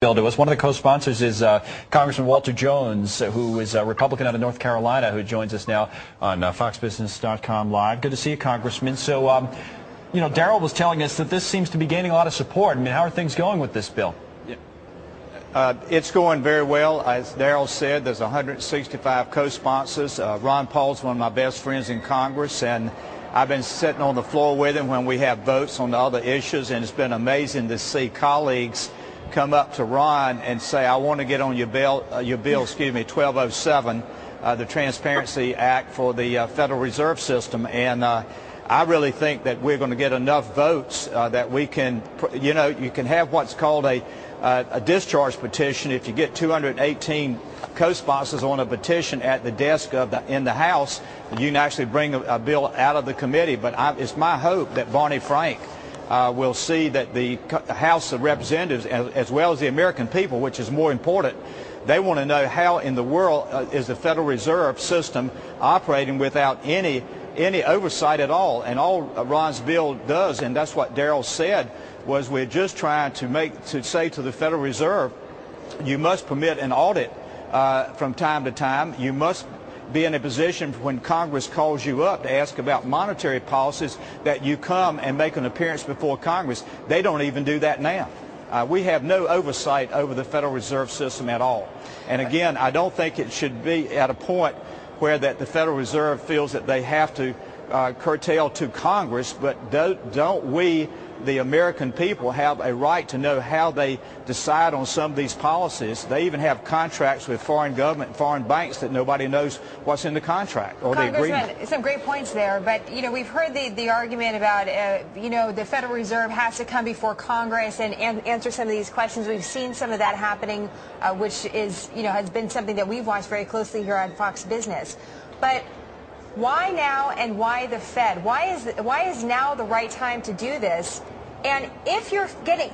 bill to us. One of the co-sponsors is Congressman Walter Jones, who is a Republican out of North Carolina, who joins us now on FoxBusiness.com Live. Good to see you, Congressman. So, you know, Darrell was telling us that this seems to be gaining a lot of support. I mean, how are things going with this bill? It's going very well. As Darrell said, there's 165 co-sponsors. Ron Paul's one of my best friends in Congress, and I've been sitting on the floor with him when we have votes on the other issues, and it's been amazing to see colleagues come up to Ron and say, I want to get on your bill, 1207, the Transparency Act for the Federal Reserve System. And I really think that we're going to get enough votes that we can, you know, you can have what's called a discharge petition. If you get 218 co-sponsors on a petition at the desk in the House, you can actually bring a bill out of the committee. But it's my hope that Barney Frank will see that the House of Representatives, as well as the American people, which is more important, they want to know how in the world is the Federal Reserve System operating without any oversight at all. And all Ron's bill does, and that's what Darrell said, was we're just trying to say to the Federal Reserve, you must permit an audit from time to time. You must be in a position when Congress calls you up to ask about monetary policies that you come and make an appearance before Congress. They don't even do that now. We have no oversight over the Federal Reserve System at all. And again, I don't think it should be at a point where that the Federal Reserve feels that they have to curtail to Congress, but don't we, the American people, have a right to know how they decide on some of these policies? They even have contracts with foreign government and foreign banks that nobody knows what's in the contract or the agreement. Congressman, some great points there, but you know, we've heard the argument about you know, the Federal Reserve has to come before Congress and answer some of these questions. We've seen some of that happening, which is, you know, has been something that we've watched very closely here on Fox Business. But why now, and why the Fed? Why is now the right time to do this? And if you're getting,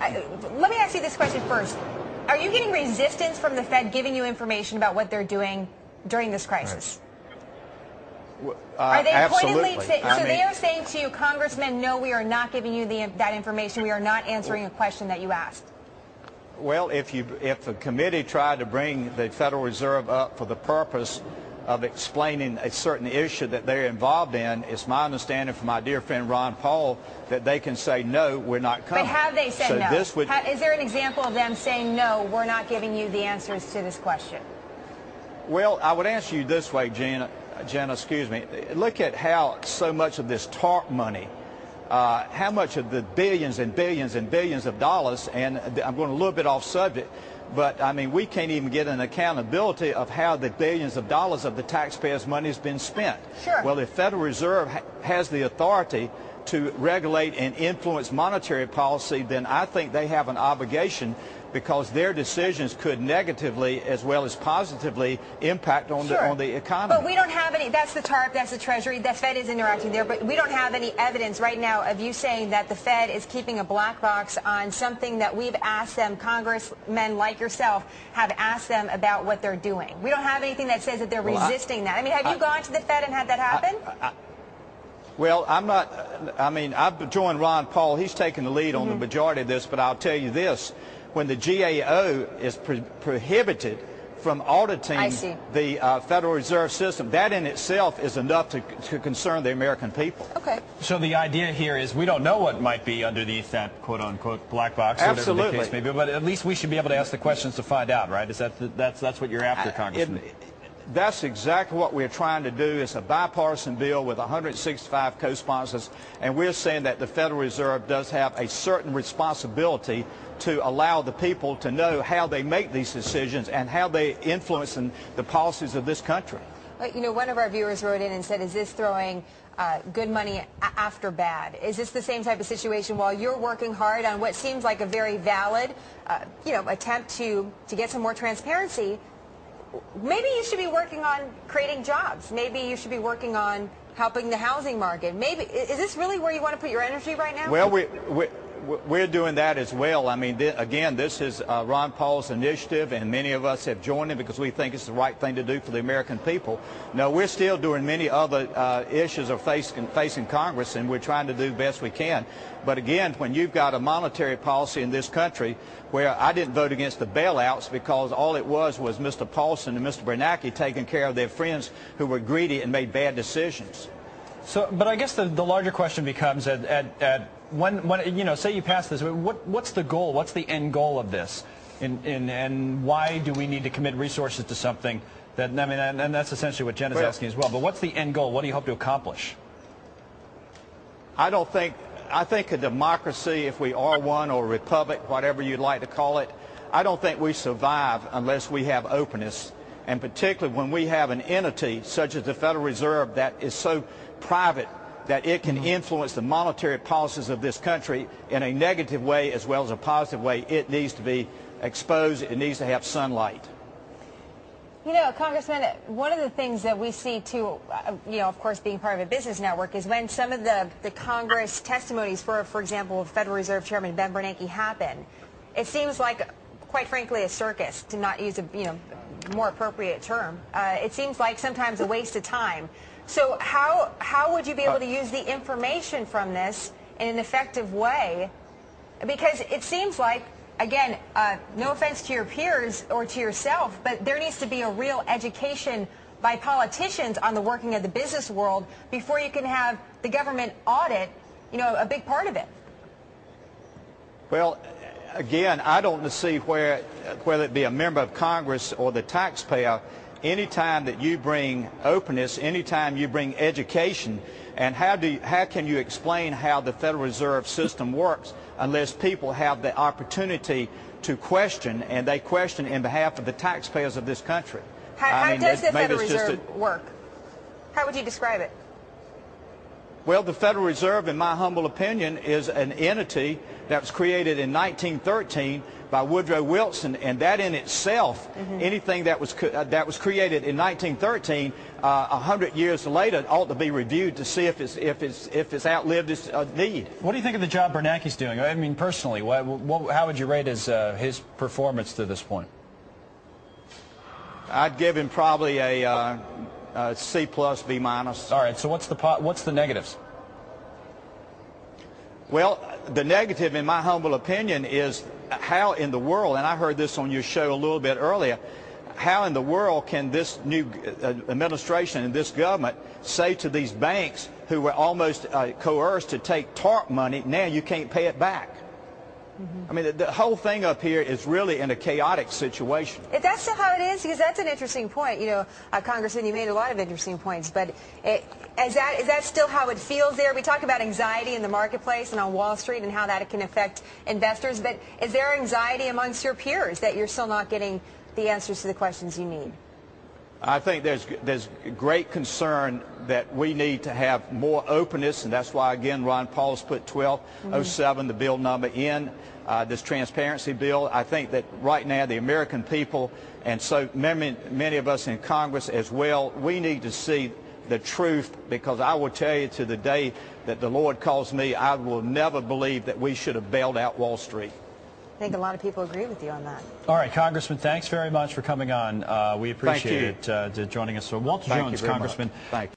let me ask you this question first. Are you getting resistance from the Fed giving you information about what they're doing during this crisis? Are they pointedly, so they are saying to you, Congressman, no, we are not giving you that information. We are not answering a question that you asked. Well, if the committee tried to bring the Federal Reserve up for the purpose of explaining a certain issue that they're involved in, it's my understanding from my dear friend Ron Paul that they can say, no, we're not coming. But have they said no? Is there an example of them saying, no, we're not giving you the answers to this question? Well, I would answer you this way, Jenna, excuse me. Look at how so much of this TARP money, how much of the billions and billions and billions of dollars, and I'm going a little bit off subject, but, I mean, we can't even get an accountability of how the billions of dollars of the taxpayers' money has been spent. Sure. Well, the Federal Reserve has the authority to regulate and influence monetary policy, then I think they have an obligation, because their decisions could negatively as well as positively impact on the economy. But we don't have any. That's the TARP, that's the Treasury. The Fed is interacting there, but we don't have any evidence right now of you saying that the Fed is keeping a black box on something that we've asked them, congressmen like yourself, have asked them about what they're doing. We don't have anything that says that they're resisting that. I mean, have you gone to the Fed and had that happen? Well, I'm not. I mean, I've joined Ron Paul. He's taken the lead on the majority of this, but I'll tell you this. When the GAO is prohibited from auditing the Federal Reserve System, that in itself is enough to concern the American people. Okay. So the idea here is we don't know what might be underneath that quote-unquote black box, Absolutely. whatever the case may be, but at least we should be able to ask the questions to find out, right? Is that's what you're after, Congressman? That's exactly what we're trying to do. It's a bipartisan bill with 165 co-sponsors, and we're saying that the Federal Reserve does have a certain responsibility to allow the people to know how they make these decisions and how they influence the policies of this country. You know, one of our viewers wrote in and said, is this throwing good money after bad? Is this the same type of situation while you're working hard on what seems like a very valid, you know, attempt to get some more transparency? Maybe you should be working on creating jobs. Maybe you should be working on helping the housing market. Maybe is this really where you want to put your energy right now? Well, We're doing that as well. I mean, again, this is Ron Paul's initiative, and many of us have joined him because we think it's the right thing to do for the American people. No, we're still doing many other issues are facing Congress, and we're trying to do the best we can. But again, when you've got a monetary policy in this country where I didn't vote against the bailouts because all it was Mr. Paulson and Mr. Bernanke taking care of their friends who were greedy and made bad decisions. So, but I guess the larger question becomes when you know, say you pass this, what's the goal? What's the end goal of this? And why do we need to commit resources to something that, I mean, and that's essentially what Jen is asking as well. But what's the end goal? What do you hope to accomplish? I think a democracy, if we are one, or a republic, whatever you'd like to call it, I don't think we survive unless we have openness. And particularly when we have an entity such as the Federal Reserve that is so private that it can influence the monetary policies of this country in a negative way as well as a positive way, it needs to be exposed. It needs to have sunlight. You know, Congressman, one of the things that we see, too, you know, of course, being part of a business network, is when some of the Congress testimonies for example, Federal Reserve Chairman Ben Bernanke happen, it seems like, quite frankly, a circus, to not use a, you know, more appropriate term. It seems like sometimes a waste of time. So how would you be able to use the information from this in an effective way? Because it seems like, again, no offense to your peers or to yourself, but there needs to be a real education by politicians on the working of the business world before you can have the government audit, you know, a big part of it. Well, again, I don't see whether it be a member of Congress or the taxpayer, anytime that you bring openness, anytime you bring education, and how can you explain how the Federal Reserve System works unless people have the opportunity to question, and they question in behalf of the taxpayers of this country? How does the Federal Reserve work? How would you describe it? Well, the Federal Reserve, in my humble opinion, is an entity that was created in 1913 by Woodrow Wilson, and that in itself, anything that was created in 1913, 100 years later, ought to be reviewed to see if it's outlived its need. What do you think of the job Bernanke's doing? I mean, personally, how would you rate his performance to this point? I'd give him probably a C+, B-. All right. So what's the negatives? Well, the negative, in my humble opinion, is how in the world, and I heard this on your show a little bit earlier, how in the world can this new administration and this government say to these banks who were almost coerced to take TARP money, now you can't pay it back? I mean, the whole thing up here is really in a chaotic situation. If that's still how it is, because that's an interesting point. You know, Congressman, you made a lot of interesting points, but is that still how it feels there? We talk about anxiety in the marketplace and on Wall Street and how that can affect investors, but is there anxiety amongst your peers that you're still not getting the answers to the questions you need? I think there's great concern that we need to have more openness, and that's why, again, Ron Paul's put 1207, the bill number, in this transparency bill. I think that right now the American people, and so many of us in Congress as well, we need to see the truth, because I will tell you, to the day that the Lord calls me, I will never believe that we should have bailed out Wall Street. I think a lot of people agree with you on that. All right, Congressman, thanks very much for coming on. We appreciate it, joining us. So Walter Jones, Congressman. Thank you.